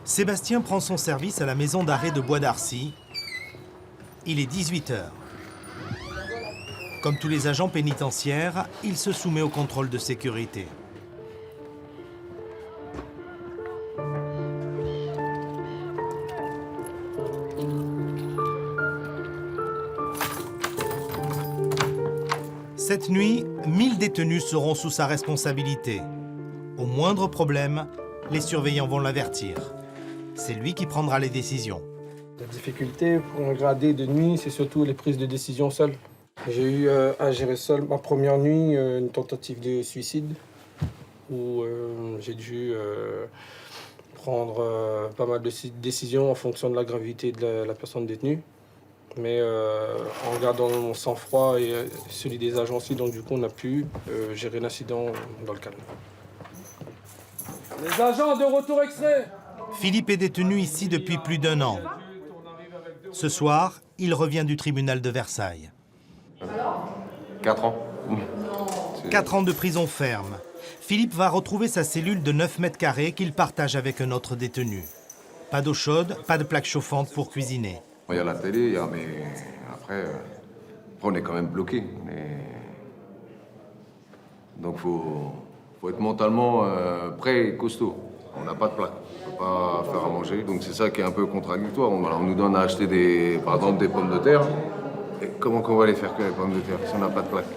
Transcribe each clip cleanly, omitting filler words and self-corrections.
Sébastien prend son service à la maison d'arrêt de Bois d'Arcy. Il est 18 h. Comme tous les agents pénitentiaires, il se soumet au contrôle de sécurité. Cette nuit, 1000 détenus seront sous sa responsabilité. Au moindre problème, les surveillants vont l'avertir. C'est lui qui prendra les décisions. La difficulté pour un gradé de nuit, c'est surtout les prises de décision seules. J'ai eu à gérer seul ma première nuit une tentative de suicide où j'ai dû prendre pas mal de décisions en fonction de la gravité de la personne détenue. Mais en gardant mon sang-froid et celui des agents aussi, donc du coup on a pu gérer l'incident dans le calme. Les agents de retour extrait! Philippe est détenu ici depuis plus d'1 an. Ce soir, il revient du tribunal de Versailles. 4 ans. 4 ans de prison ferme. Philippe va retrouver sa cellule de 9 mètres carrés qu'il partage avec un autre détenu. Pas d'eau chaude, pas de plaque chauffante pour cuisiner. Il y a la télé, mais après, on est quand même bloqué. Donc faut être mentalement prêt et costaud. On n'a pas de plaque, on ne peut pas faire à manger. Donc c'est ça qui est un peu contradictoire. On nous donne à acheter par exemple des pommes de terre. Et comment qu'on va les faire que les pommes de terre si on n'a pas de plaque?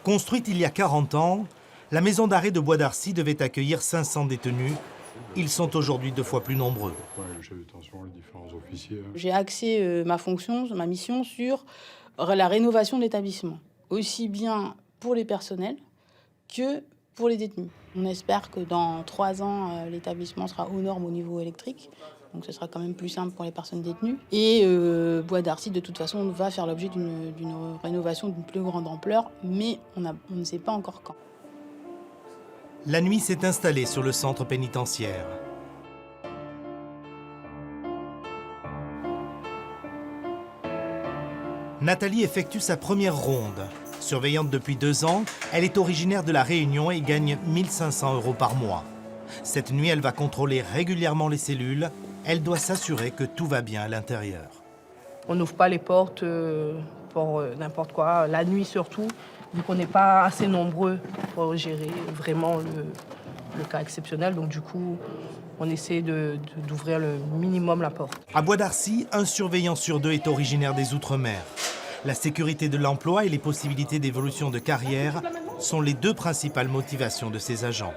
Construite il y a 40 ans, la maison d'arrêt de Bois d'Arcy devait accueillir 500 détenus. Ils sont aujourd'hui 2 fois plus nombreux. J'ai axé ma mission sur la rénovation de l'établissement, aussi bien pour les personnels que pour les détenus. On espère que dans 3 ans, l'établissement sera aux normes au niveau électrique, donc ce sera quand même plus simple pour les personnes détenues. Et Bois d'Arcy, de toute façon, va faire l'objet d'une rénovation d'une plus grande ampleur, mais on ne sait pas encore quand. La nuit s'est installée sur le centre pénitentiaire. Nathalie effectue sa première ronde. Surveillante depuis 2 ans, elle est originaire de La Réunion et gagne 1 500 € par mois. Cette nuit, elle va contrôler régulièrement les cellules. Elle doit s'assurer que tout va bien à l'intérieur. On n'ouvre pas les portes pour n'importe quoi, la nuit surtout, vu qu'on n'est pas assez nombreux pour gérer vraiment le cas exceptionnel. Donc du coup, on essaie d'ouvrir le minimum la porte. À Bois d'Arcy, un surveillant sur 2 est originaire des Outre-mer. La sécurité de l'emploi et les possibilités d'évolution de carrière sont les 2 principales motivations de ces agents.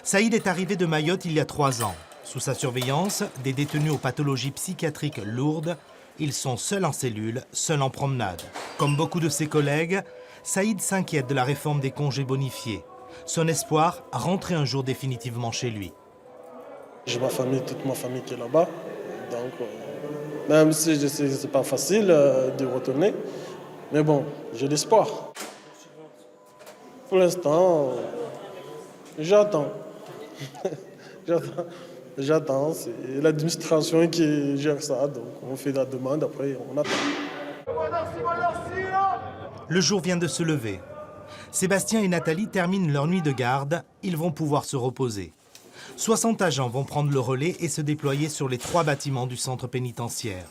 Saïd est arrivé de Mayotte il y a 3 ans. Sous sa surveillance, des détenus aux pathologies psychiatriques lourdes, ils sont seuls en cellule, seuls en promenade. Comme beaucoup de ses collègues, Saïd s'inquiète de la réforme des congés bonifiés. Son espoir, rentrer un jour définitivement chez lui. J'ai ma famille, toute ma famille qui est là-bas. Donc, même si je sais que ce n'est pas facile de retourner, mais bon, j'ai l'espoir. Pour l'instant, j'attends. J'attends, c'est l'administration qui gère ça, donc on fait la demande, après on attend. Le jour vient de se lever. Sébastien et Nathalie terminent leur nuit de garde, ils vont pouvoir se reposer. 60 agents vont prendre le relais et se déployer sur les 3 bâtiments du centre pénitentiaire.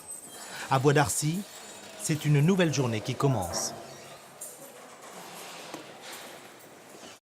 À Bois d'Arcy, c'est une nouvelle journée qui commence.